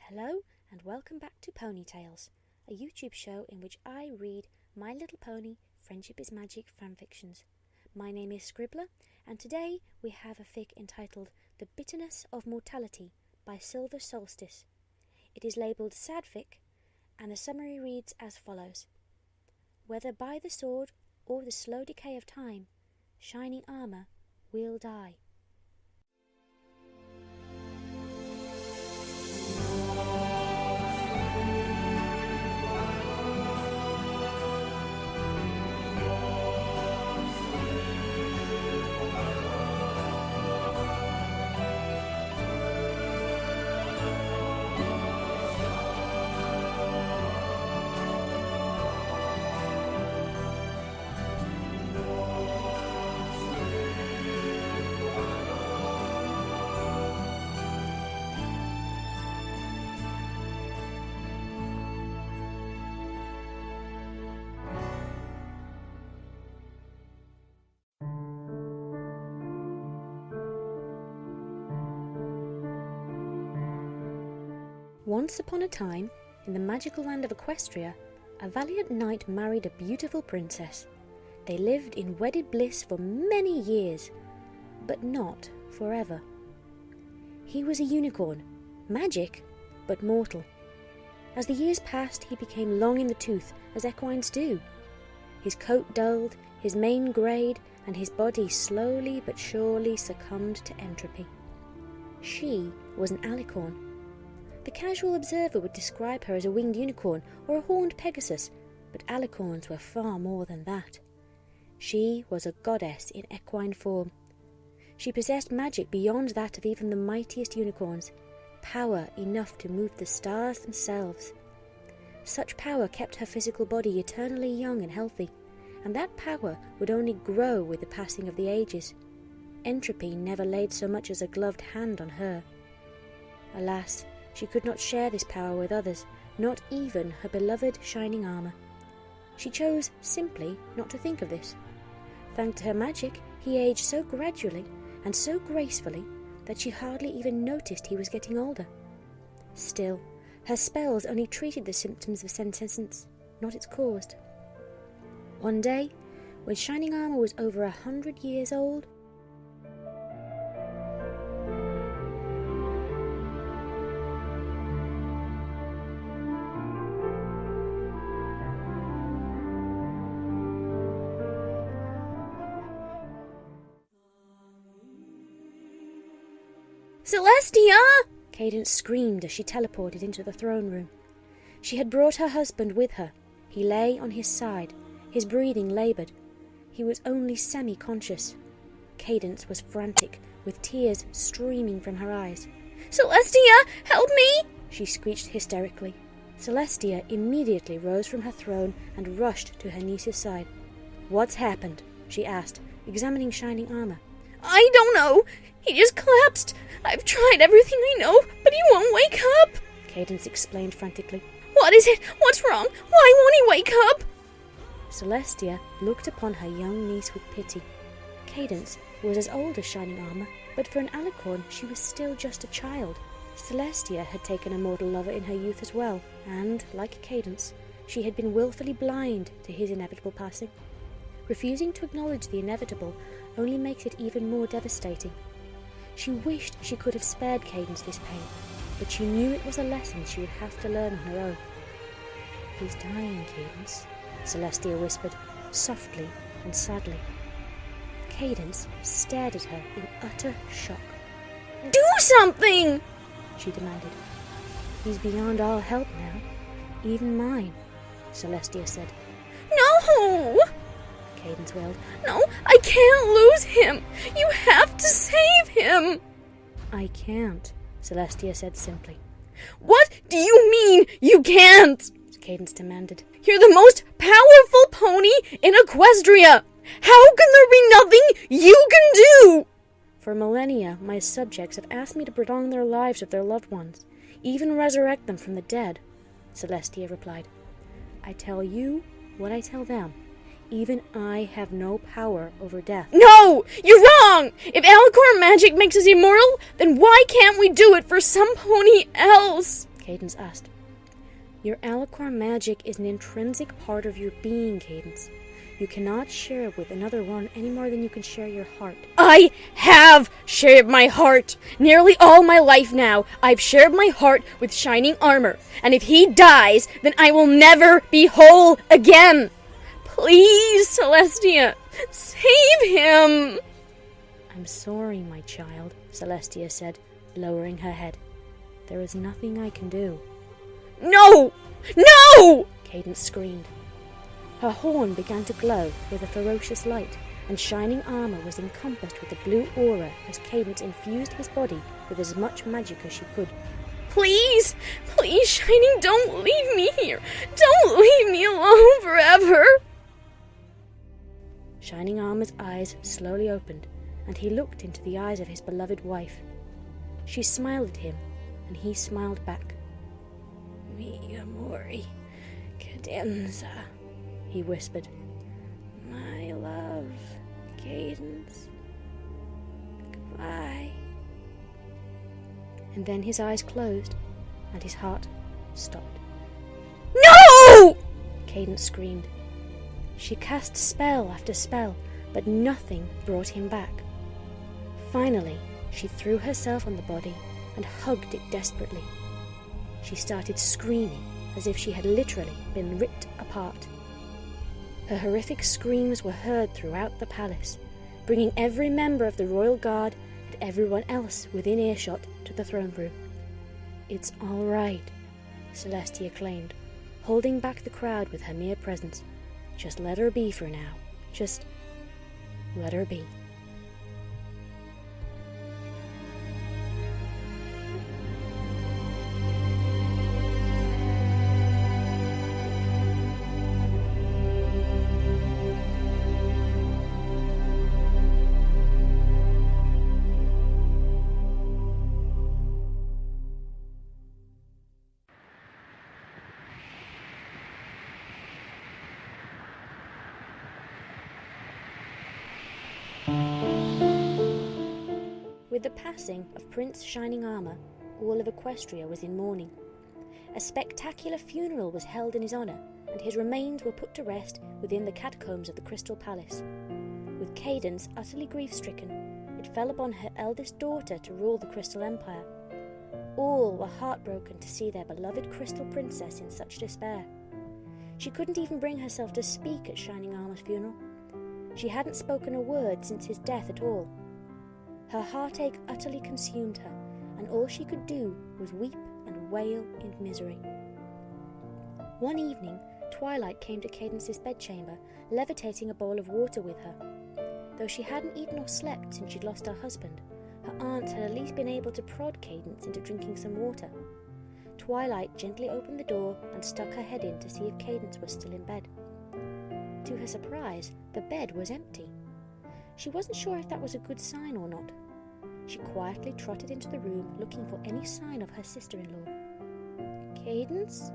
Hello and welcome back to Pony Tales, a YouTube show in which I read My Little Pony Friendship is Magic fanfictions. My name is Scribbler, and today we have a fic entitled The Bitterness of Mortality by SilverSolstice. It is labelled sadfic, and the summary reads as follows. Whether by the sword or the slow decay of time, shining armour will die. Once upon a time, in the magical land of Equestria, a valiant knight married a beautiful princess. They lived in wedded bliss for many years, but not forever. He was a unicorn, magic, but mortal. As the years passed, he became long in the tooth, as equines do. His coat dulled, his mane greyed, and his body slowly but surely succumbed to entropy. She was an alicorn. The casual observer would describe her as a winged unicorn or a horned Pegasus, but alicorns were far more than that. She was a goddess in equine form. She possessed magic beyond that of even the mightiest unicorns, power enough to move the stars themselves. Such power kept her physical body eternally young and healthy, and that power would only grow with the passing of the ages. Entropy never laid so much as a gloved hand on her. Alas, she could not share this power with others, not even her beloved shining armour. She chose simply not to think of this. Thanks to her magic, he aged so gradually and so gracefully that she hardly even noticed he was getting older. Still, her spells only treated the symptoms of senescence, not its cause. One day, when shining armour was over 100 years old, "Celestia!" Cadence screamed as she teleported into the throne room. She had brought her husband with her. He lay on his side, his breathing laboured. He was only semi-conscious. Cadence was frantic, with tears streaming from her eyes. "Celestia, help me!" she screeched hysterically. Celestia immediately rose from her throne and rushed to her niece's side. "What's happened?" she asked, examining shining armour. "I don't know. He just collapsed. I've tried everything I know, but he won't wake up," Cadence explained frantically. "What is it? What's wrong? Why won't he wake up?" Celestia looked upon her young niece with pity. Cadence was as old as shining armour, but for an alicorn she was still just a child. Celestia had taken a mortal lover in her youth as well, and, like Cadence, she had been willfully blind to his inevitable passing. Refusing to acknowledge the inevitable only makes it even more devastating. She wished she could have spared Cadence this pain, but she knew it was a lesson she would have to learn on her own. "He's dying, Cadence," Celestia whispered, softly and sadly. Cadence stared at her in utter shock. "Do something!" she demanded. "He's beyond all help now, even mine," Celestia said. "No!" Cadence wailed. "No, I can't lose him! You have to save him!" "I can't," Celestia said simply. "What do you mean, you can't?" Cadence demanded. "You're the most powerful pony in Equestria! How can there be nothing you can do?" "For millennia, my subjects have asked me to prolong their lives of their loved ones, even resurrect them from the dead," Celestia replied. "I tell you what I tell them. Even I have no power over death." "No! You're wrong! If alicorn magic makes us immortal, then why can't we do it for some pony else?" Cadence asked. Your Alicorn magic is an intrinsic part of your being, Cadence. You cannot share with another one any more than you can share your heart. I have shared my heart! Nearly all my life now, I've shared my heart with Shining Armour, and if he dies, then I will never be whole again! Please, Celestia, save him! I'm sorry, my child, Celestia said, lowering her head. There is nothing I can do. No! No! Cadence screamed. Her horn began to glow with a ferocious light, and Shining Armour was encompassed with a blue aura as Cadence infused his body with as much magic as she could. Please! Please, Shining, don't leave me here! Don't leave me alone forever! Shining Armour's eyes slowly opened, and he looked into the eyes of his beloved wife. She smiled at him, and he smiled back. Mi amore, Cadence, he whispered. My love, Cadence. Goodbye. And then his eyes closed, and his heart stopped. No! Cadence screamed. She cast spell after spell, but nothing brought him back. Finally, she threw herself on the body and hugged it desperately. She started screaming as if she had literally been ripped apart. Her horrific screams were heard throughout the palace, bringing every member of the royal guard and everyone else within earshot to the throne room. It's all right, Celestia claimed, holding back the crowd with her mere presence. Just let her be for now. Just let her be. With the passing of Prince Shining Armour, all of Equestria was in mourning. A spectacular funeral was held in his honour, and his remains were put to rest within the catacombs of the Crystal Palace. With Cadence utterly grief-stricken, it fell upon her eldest daughter to rule the Crystal Empire. All were heartbroken to see their beloved Crystal Princess in such despair. She couldn't even bring herself to speak at Shining Armour's funeral. She hadn't spoken a word since his death at all. Her heartache utterly consumed her, and all she could do was weep and wail in misery. One evening, Twilight came to Cadence's bedchamber, levitating a bowl of water with her. Though she hadn't eaten or slept since she'd lost her husband, her aunt had at least been able to prod Cadence into drinking some water. Twilight gently opened the door and stuck her head in to see if Cadence was still in bed. To her surprise, the bed was empty. She wasn't sure if that was a good sign or not. She quietly trotted into the room looking for any sign of her sister-in-law. "Cadence?"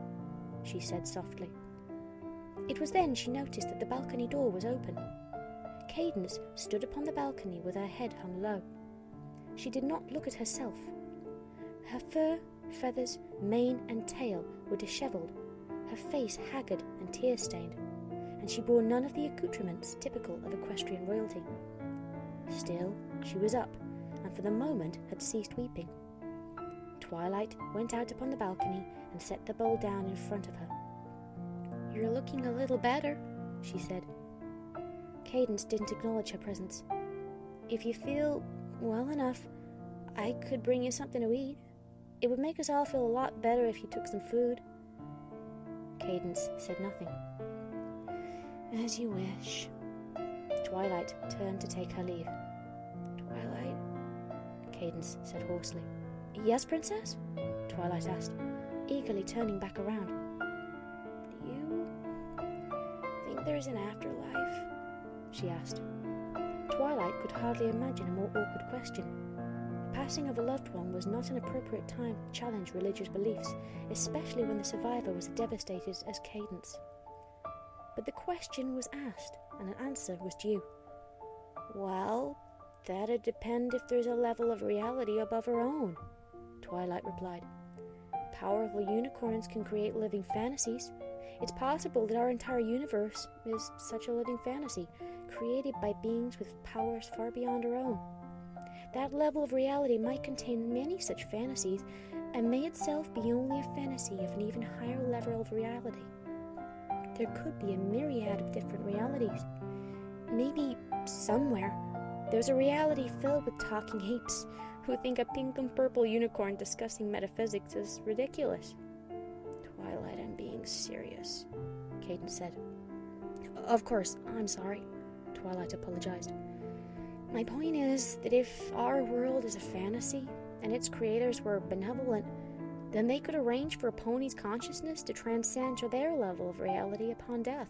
she said softly. It was then she noticed that the balcony door was open. Cadence stood upon the balcony with her head hung low. She did not look at herself. Her fur, feathers, mane and tail were dishevelled, her face haggard and tear-stained, and she bore none of the accoutrements typical of equestrian royalty. Still, she was up, and for the moment had ceased weeping. Twilight went out upon the balcony and set the bowl down in front of her. "You're looking a little better," she said. Cadence didn't acknowledge her presence. "If you feel well enough, I could bring you something to eat. It would make us all feel a lot better if you took some food." Cadence said nothing. "As you wish." Twilight turned to take her leave. "Twilight?" Cadence said hoarsely. "Yes, Princess?" Twilight asked, eagerly turning back around. "Do you think there's an afterlife?" she asked. Twilight could hardly imagine a more awkward question. The passing of a loved one was not an appropriate time to challenge religious beliefs, especially when the survivor was devastated as Cadence. But the question was asked, and an answer was due. "Well, that'd depend if there's a level of reality above our own," Twilight replied. powerful unicorns can create living fantasies. It's possible that our entire universe is such a living fantasy, created by beings with powers far beyond our own. That level of reality might contain many such fantasies, and may itself be only a fantasy of an even higher level of reality. There could be a myriad of different realities. Maybe somewhere there's a reality filled with talking apes who think a pink and purple unicorn discussing metaphysics is ridiculous. Twilight, I'm being serious, Cadence said. Of course, I'm sorry, Twilight apologized. My point is that if our world is a fantasy, and its creators were benevolent, then they could arrange for a pony's consciousness to transcend to their level of reality upon death.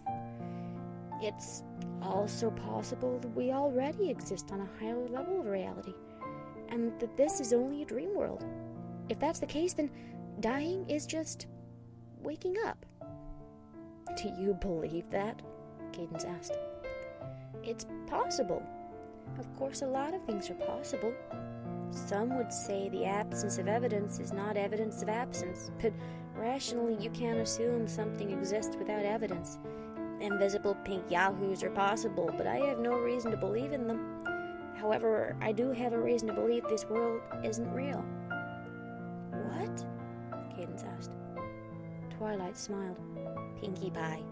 It's also possible that we already exist on a higher level of reality, and that this is only a dream world. If that's the case, then dying is just waking up. Do you believe that? Cadence asked. It's possible. Of course, a lot of things are possible. Some would say the absence of evidence is not evidence of absence, but rationally you can't assume something exists without evidence. Invisible pink yahoos are possible, but I have no reason to believe in them. However, I do have a reason to believe this world isn't real. What? Cadence asked. Twilight smiled. Pinkie Pie.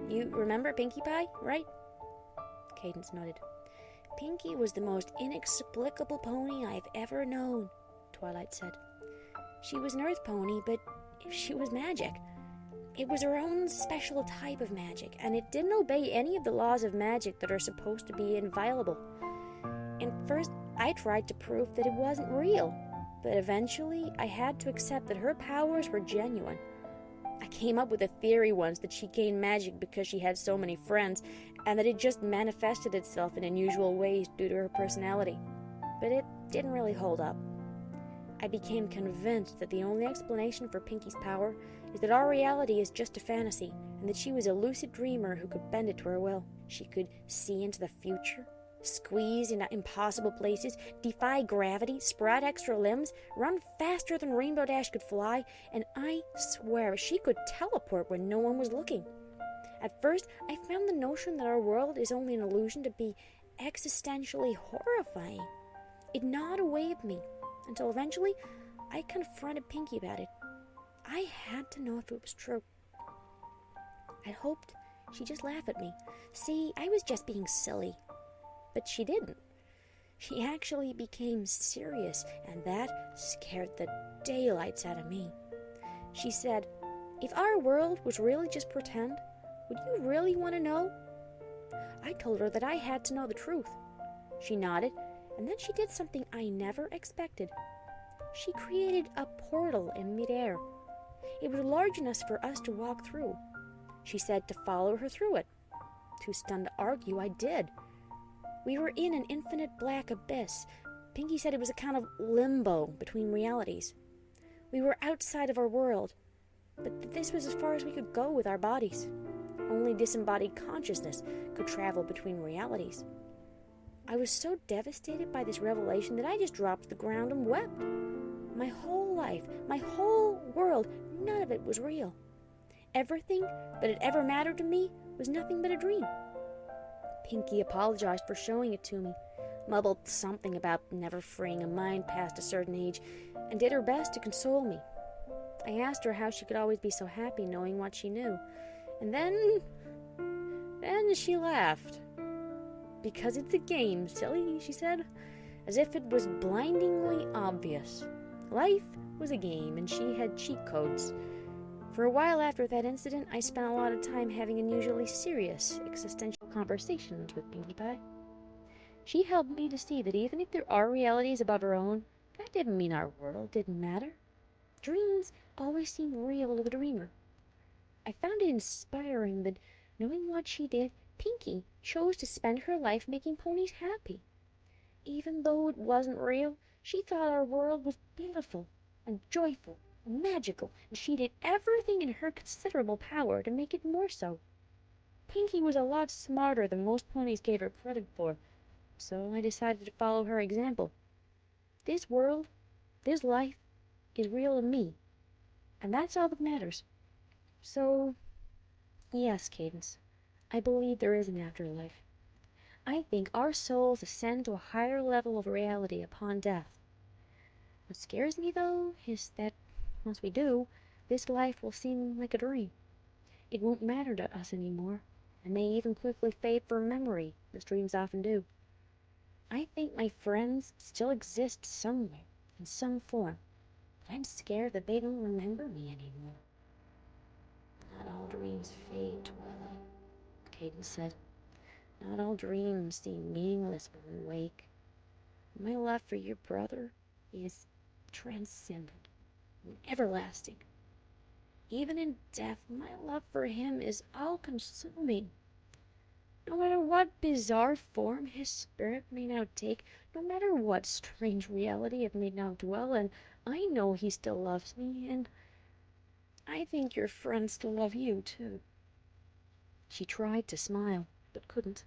You remember Pinkie Pie, right? Cadence nodded. Pinkie was the most inexplicable pony I've ever known, Twilight said. She was an earth pony, but she was magic. It was her own special type of magic, and it didn't obey any of the laws of magic that are supposed to be inviolable. And first, I tried to prove that it wasn't real, but eventually I had to accept that her powers were genuine. I came up with a theory once that she gained magic because she had so many friends, and that it just manifested itself in unusual ways due to her personality. But it didn't really hold up. I became convinced that the only explanation for Pinkie's power is that our reality is just a fantasy, and that she was a lucid dreamer who could bend it to her will. She could see into the future, squeeze into impossible places, defy gravity, sprout extra limbs, run faster than Rainbow Dash could fly, and I swear she could teleport when no one was looking. At first, I found the notion that our world is only an illusion to be existentially horrifying. It gnawed away at me, until eventually I confronted Pinkie about it. I had to know if it was true. I hoped she'd just laugh at me. See, I was just being silly. But she didn't. She actually became serious, and that scared the daylights out of me. She said, "If our world was really just pretend, would you really want to know?" I told her that I had to know the truth. She nodded, and then she did something I never expected. She created a portal in midair. It was large enough for us to walk through. She said to follow her through it. Too stunned to argue, I did. We were in an infinite black abyss. Pinkie said it was a kind of limbo between realities. We were outside of our world, but this was as far as we could go with our bodies. Only disembodied consciousness could travel between realities. I was so devastated by this revelation that I just dropped to the ground and wept. My whole life, my whole world, none of it was real. Everything that had ever mattered to me was nothing but a dream. Pinkie apologized for showing it to me, mumbled something about never freeing a mind past a certain age, and did her best to console me. I asked her how she could always be so happy knowing what she knew, and then she laughed. "Because it's a game, silly," she said, as if it was blindingly obvious. Life was a game, and she had cheat codes. For a while after that incident, I spent a lot of time having unusually serious existential conversations with Pinkie Pie. She helped me to see that even if there are realities above our own, that didn't mean our world didn't matter. Dreams always seem real to the dreamer. I found it inspiring that, knowing what she did, Pinkie chose to spend her life making ponies happy. Even though it wasn't real, she thought our world was beautiful and joyful and magical, and she did everything in her considerable power to make it more so. Pinkie was a lot smarter than most ponies gave her credit for, so I decided to follow her example. This world, this life, is real to me, And that's all that matters. So, yes, Cadence, I believe there is an afterlife. I think our souls ascend to a higher level of reality upon death. What scares me, though, is that once we do, this life will seem like a dream. It won't matter to us anymore, and may even quickly fade from memory, as dreams often do. I think my friends still exist somewhere, in some form, but I'm scared that they don't remember me anymore. Not all dreams fade, Twilight, Cadence said. Not all dreams seem meaningless when we wake. My love for your brother is transcendent and everlasting. Even in death, my love for him is all-consuming. No matter what bizarre form his spirit may now take, no matter what strange reality it may now dwell in, I know he still loves me, and I think your friends still love you, too. She tried to smile, but couldn't.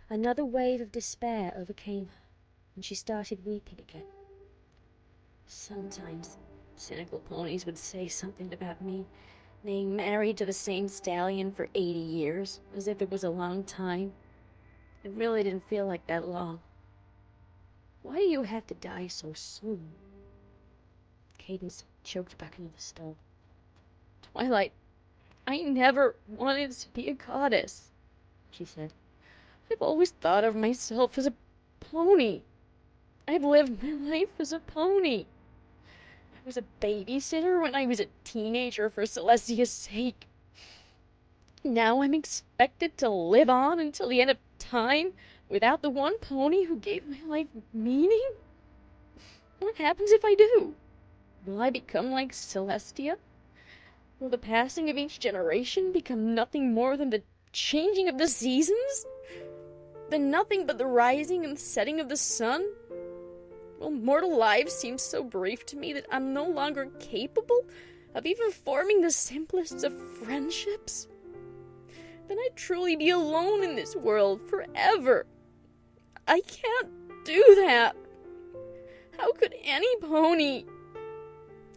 Another wave of despair overcame her, and she started weeping again. Sometimes cynical ponies would say something about me, being married to the same stallion for 80 years, as if it was a long time. It really didn't feel like that long. Why do you have to die so soon? Cadence choked back into the stove. Twilight, I never wanted to be a goddess, she said. I've always thought of myself as a pony. I've lived my life as a pony. I was a babysitter when I was a teenager for Celestia's sake. Now I'm expected to live on until the end of time without the one pony who gave my life meaning? What happens if I do? Will I become like Celestia? Will the passing of each generation become nothing more than the changing of the seasons? Then nothing but the rising and setting of the sun? Will mortal lives seem so brief to me that I'm no longer capable of even forming the simplest of friendships? Then I'd truly be alone in this world forever. I can't do that. How could any pony?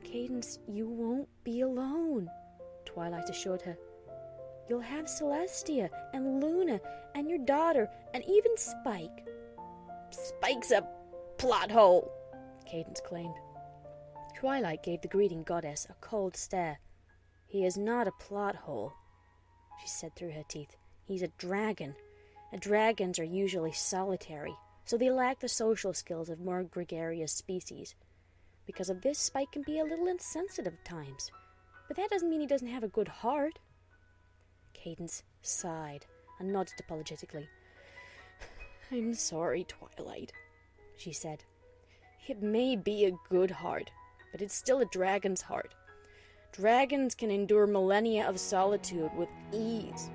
Cadence, you won't be alone, Twilight assured her. You'll have Celestia and Luna and your daughter and even Spike. Spike's a plot hole, Cadence claimed. Twilight gave the greeting goddess a cold stare. He is not a plot hole, she said through her teeth. He's a dragon. And dragons are usually solitary, so they lack the social skills of more gregarious species. Because of this, Spike can be a little insensitive at times. But that doesn't mean he doesn't have a good heart. Cadence sighed and nodded apologetically. I'm sorry, Twilight, she said. It may be a good heart, but it's still a dragon's heart. Dragons can endure millennia of solitude with ease.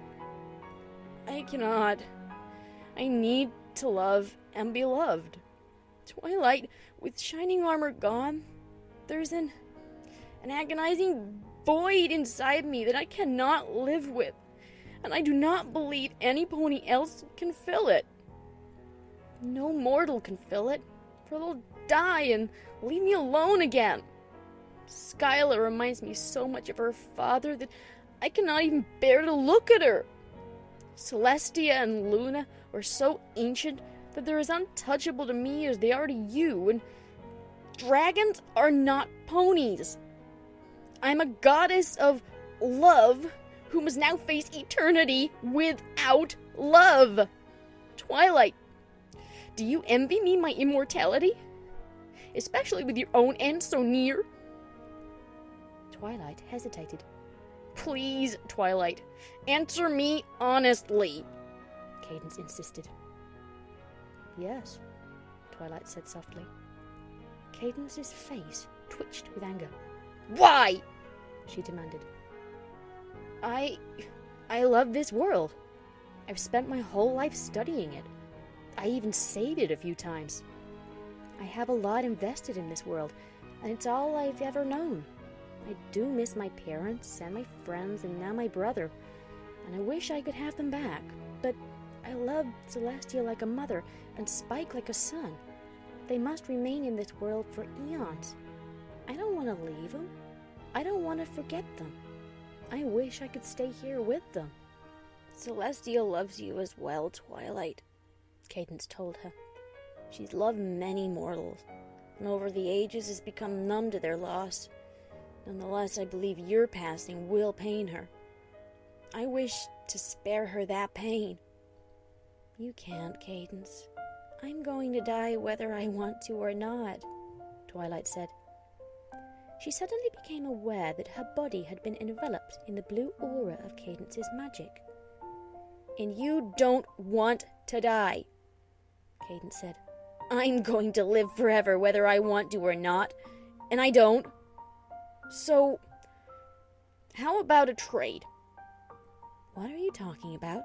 I cannot. I need to love and be loved. Twilight, with shining armor gone, there's an agonizing void inside me that I cannot live with, and I do not believe any pony else can fill it. No mortal can fill it, for they'll die and leave me alone again. Skyla reminds me so much of her father that I cannot even bear to look at her. Celestia and Luna are so ancient that they're as untouchable to me as they are to you, and dragons are not ponies. I'm a goddess of love who must now face eternity without love. Twilight, do you envy me my immortality? Especially with your own end so near? Twilight hesitated. Please, Twilight, answer me honestly, Cadence insisted. Yes, Twilight said softly. Cadence's face twitched with anger. Why? She demanded. I love this world. I've spent my whole life studying it. I even saved it a few times. I have a lot invested in this world, and it's all I've ever known. I do miss my parents and my friends and now my brother, and I wish I could have them back, but I love Celestia like a mother and Spike like a son. They must remain in this world for eons. I don't want to leave them. I don't want to forget them. I wish I could stay here with them. Celestial loves you as well, Twilight, Cadence told her. She's loved many mortals, and over the ages has become numb to their loss. Nonetheless, I believe your passing will pain her. I wish to spare her that pain. You can't, Cadence. I'm going to die whether I want to or not, Twilight said. She suddenly became aware that her body had been enveloped in the blue aura of Cadence's magic. And you don't want to die, Cadence said. I'm going to live forever whether I want to or not, and I don't. So, how about a trade? What are you talking about?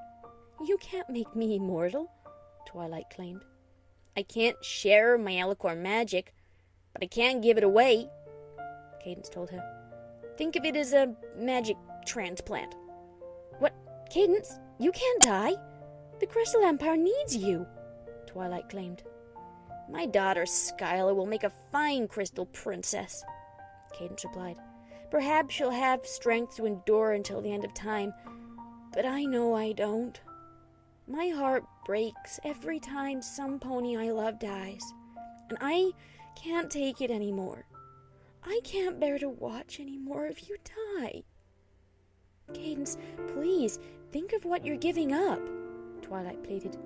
You can't make me immortal, Twilight claimed. I can't share my alicorn magic, but I can give it away, Cadence told her. Think of it as a magic transplant. What, Cadence? You can't die. The Crystal Empire needs you, Twilight claimed. My daughter Skylar will make a fine crystal princess, Cadence replied. Perhaps she'll have strength to endure until the end of time, but I know I don't. My heart breaks every time some pony I love dies, and I can't take it anymore. I can't bear to watch any more of you die. Cadence, please, think of what you're giving up, Twilight pleaded.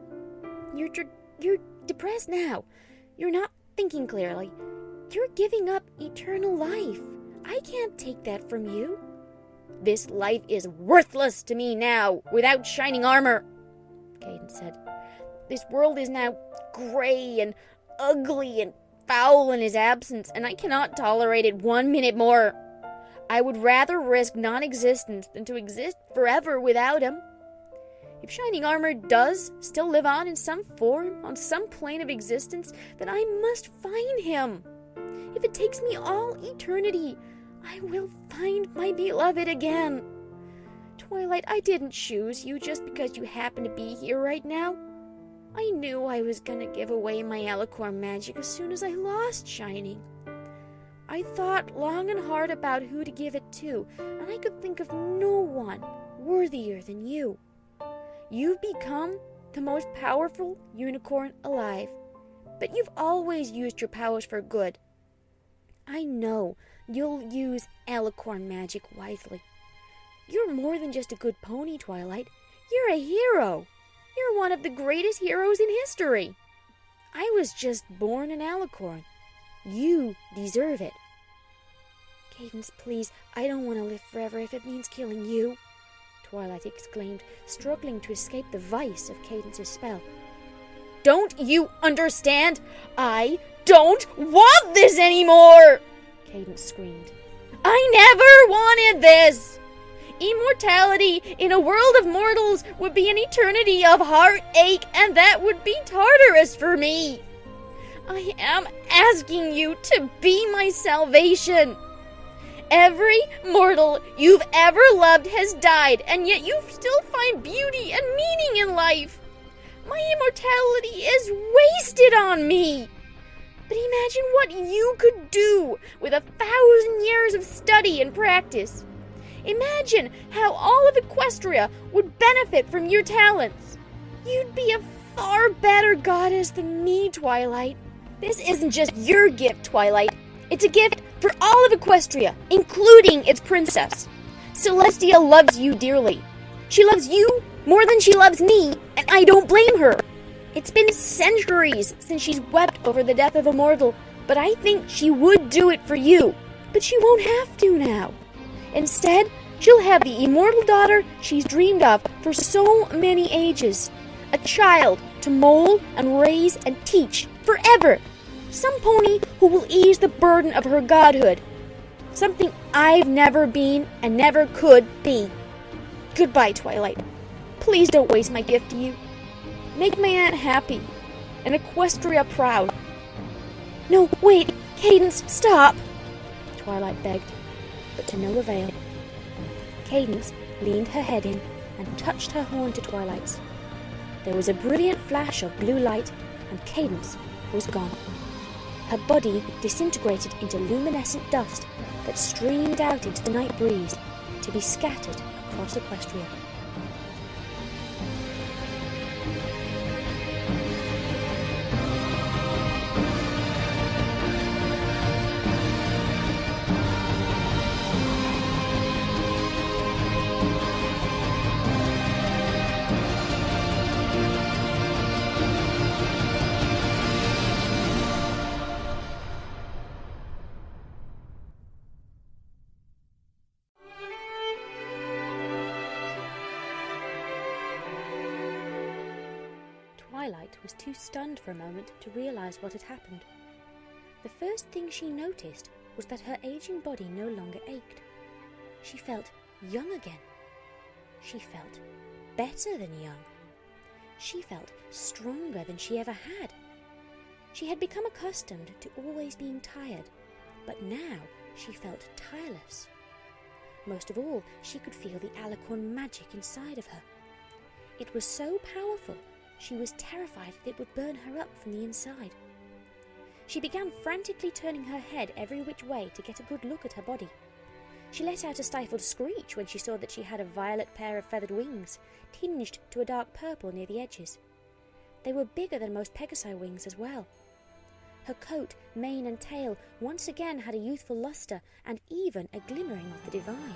You're depressed now. You're not thinking clearly. You're giving up eternal life. I can't take that from you. This life is worthless to me now, without shining armor, Cadence said. This world is now gray and ugly and foul in his absence, and I cannot tolerate it 1 minute more. I would rather risk non-existence than to exist forever without him. If shining armor does still live on in some form, on some plane of existence, then I must find him. If it takes me all eternity, I will find my beloved again. Twilight, I didn't choose you just because you happen to be here right now. I knew I was going to give away my alicorn magic as soon as I lost shining. I thought long and hard about who to give it to, and I could think of no one worthier than you. You've become the most powerful unicorn alive, but you've always used your powers for good. I know you'll use alicorn magic wisely. You're more than just a good pony, Twilight. You're a hero. You're one of the greatest heroes in history. I was just born an alicorn. You deserve it. Cadence, please, I don't want to live forever if it means killing you, Twilight exclaimed, struggling to escape the vice of Cadence's spell. Don't you understand? I don't want this anymore! Cadence screamed. I never wanted this! Immortality in a world of mortals would be an eternity of heartache, and that would be Tartarus for me. I am asking you to be my salvation. Every mortal you've ever loved has died, and yet you still find beauty and meaning in life. My immortality is wasted on me. But imagine what you could do with 1,000 years of study and practice. Imagine how all of Equestria would benefit from your talents. You'd be a far better goddess than me, Twilight. This isn't just your gift, Twilight. It's a gift for all of Equestria, including its princess. Celestia loves you dearly. She loves you more than she loves me, and I don't blame her. It's been centuries since she's wept over the death of a mortal, but I think she would do it for you. But she won't have to now. Instead, she'll have the immortal daughter she's dreamed of for so many ages. A child to mold and raise and teach forever. Some pony who will ease the burden of her godhood. Something I've never been and never could be. Goodbye, Twilight. Please don't waste my gift to you. Make my aunt happy, and Equestria proud. No, wait, Cadence, stop! Twilight begged, but to no avail. Cadence leaned her head in and touched her horn to Twilight's. There was a brilliant flash of blue light, and Cadence was gone. Her body disintegrated into luminescent dust, that streamed out into the night breeze to be scattered across Equestria. Twilight was too stunned for a moment to realize what had happened. The first thing she noticed was that her aging body no longer ached. She felt young again. She felt better than young. She felt stronger than she ever had. She had become accustomed to always being tired, but now she felt tireless. Most of all, she could feel the alicorn magic inside of her. It was so powerful, she was terrified that it would burn her up from the inside. She began frantically turning her head every which way to get a good look at her body. She let out a stifled screech when she saw that she had a violet pair of feathered wings, tinged to a dark purple near the edges. They were bigger than most Pegasi wings as well. Her coat, mane and tail once again had a youthful lustre and even a glimmering of the divine.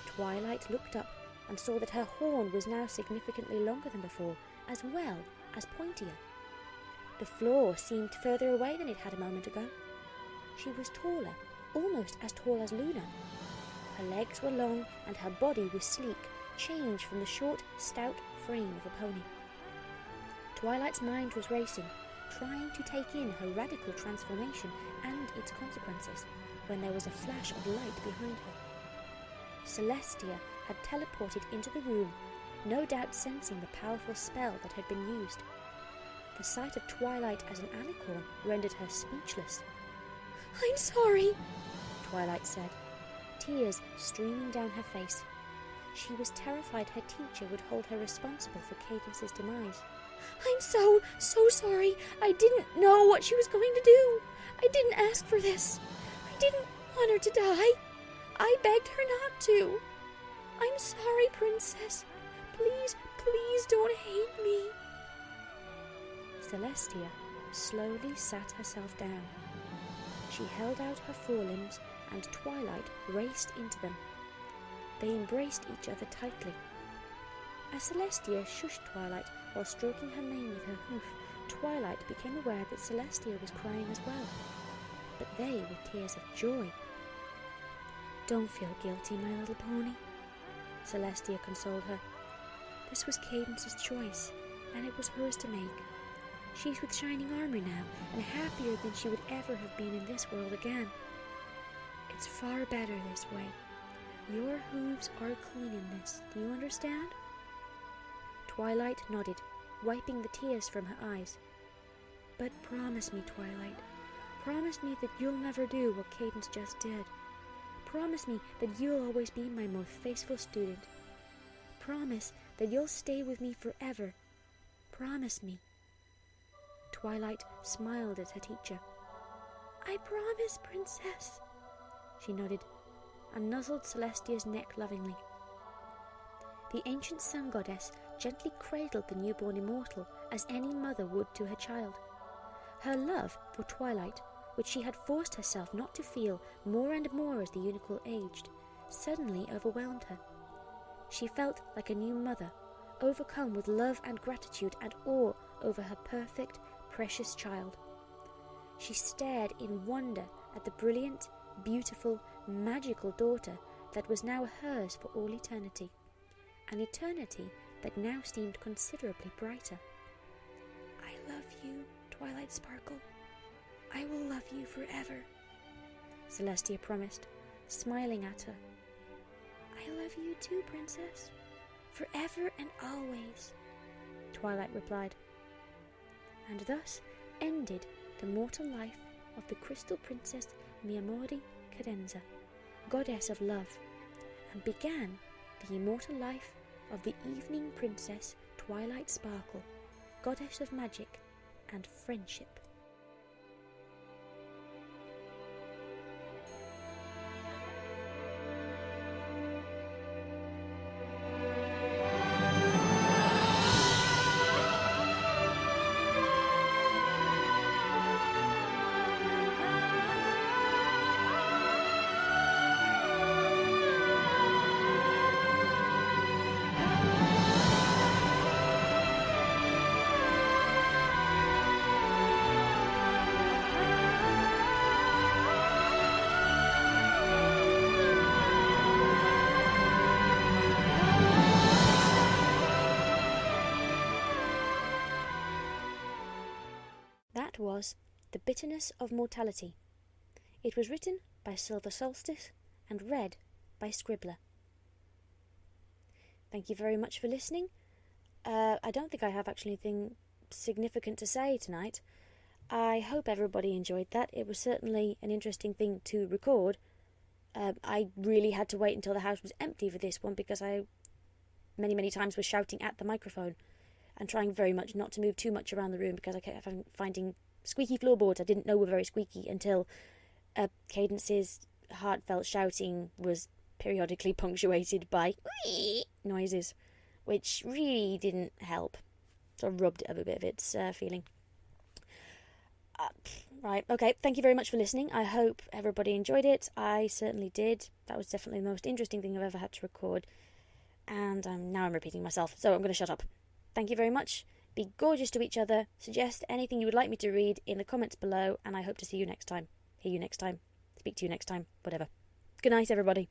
Twilight looked up and saw that her horn was now significantly longer than before, as well as pointier. The floor seemed further away than it had a moment ago. She was taller, almost as tall as Luna. Her legs were long and her body was sleek, changed from the short, stout frame of a pony. Twilight's mind was racing, trying to take in her radical transformation and its consequences, when there was a flash of light behind her. Celestia had teleported into the room, no doubt sensing the powerful spell that had been used. The sight of Twilight as an alicorn rendered her speechless. "I'm sorry," Twilight said, tears streaming down her face. She was terrified her teacher would hold her responsible for Cadence's demise. "I'm so sorry. I didn't know what she was going to do. I didn't ask for this. I didn't want her to die. I begged her not to. I'm sorry, Princess. Please don't hate me." Celestia slowly sat herself down. She held out her forelimbs and Twilight raced into them. They embraced each other tightly. As Celestia shushed Twilight while stroking her mane with her hoof, Twilight became aware that Celestia was crying as well. But they were tears of joy. "Don't feel guilty, my little pony," Celestia consoled her. "This was Cadence's choice, and it was hers to make. She's with shining armor now, and happier than she would ever have been in this world again. It's far better this way. Your hooves are clean in this, do you understand?" Twilight nodded, wiping the tears from her eyes. "But promise me, Twilight, promise me that you'll never do what Cadence just did. Promise me that you'll always be my most faithful student. Promise that you'll stay with me forever. Promise me." Twilight smiled at her teacher. "I promise, Princess." She nodded and nuzzled Celestia's neck lovingly. The ancient sun goddess gently cradled the newborn immortal as any mother would to her child. Her love for Twilight, which she had forced herself not to feel more and more as the unicorn aged, suddenly overwhelmed her. She felt like a new mother, overcome with love and gratitude and awe over her perfect, precious child. She stared in wonder at the brilliant, beautiful, magical daughter that was now hers for all eternity, an eternity that now seemed considerably brighter. "I love you, Twilight Sparkle. I will love you forever," Celestia promised, smiling at her. "I love you too, Princess. Forever and always," Twilight replied. And thus ended the mortal life of the Crystal Princess Amore Cadenza, goddess of love, and began the immortal life of the Evening Princess Twilight Sparkle, goddess of magic and friendship. The Bitterness of Mortality. It was written by SilverSolstice and read by Scribbler. Thank you very much for listening. I don't think I have actually anything significant to say tonight. I hope everybody enjoyed that. It was certainly an interesting thing to record. I really had to wait until the house was empty for this one because I many times was shouting at the microphone and trying very much not to move too much around the room because I kept finding squeaky floorboards I didn't know were very squeaky until Cadence's heartfelt shouting was periodically punctuated by noises, which really didn't help. Sort of rubbed it of a bit of its feeling. Right, okay, thank you very much for listening. I hope everybody enjoyed it. I certainly did. That was definitely the most interesting thing I've ever had to record. And now I'm repeating myself, so I'm going to shut up. Thank you very much. Be gorgeous to each other. Suggest anything you would like me to read in the comments below, and I hope to see you next time. Hear you next time. Speak to you next time. Whatever. Good night, everybody.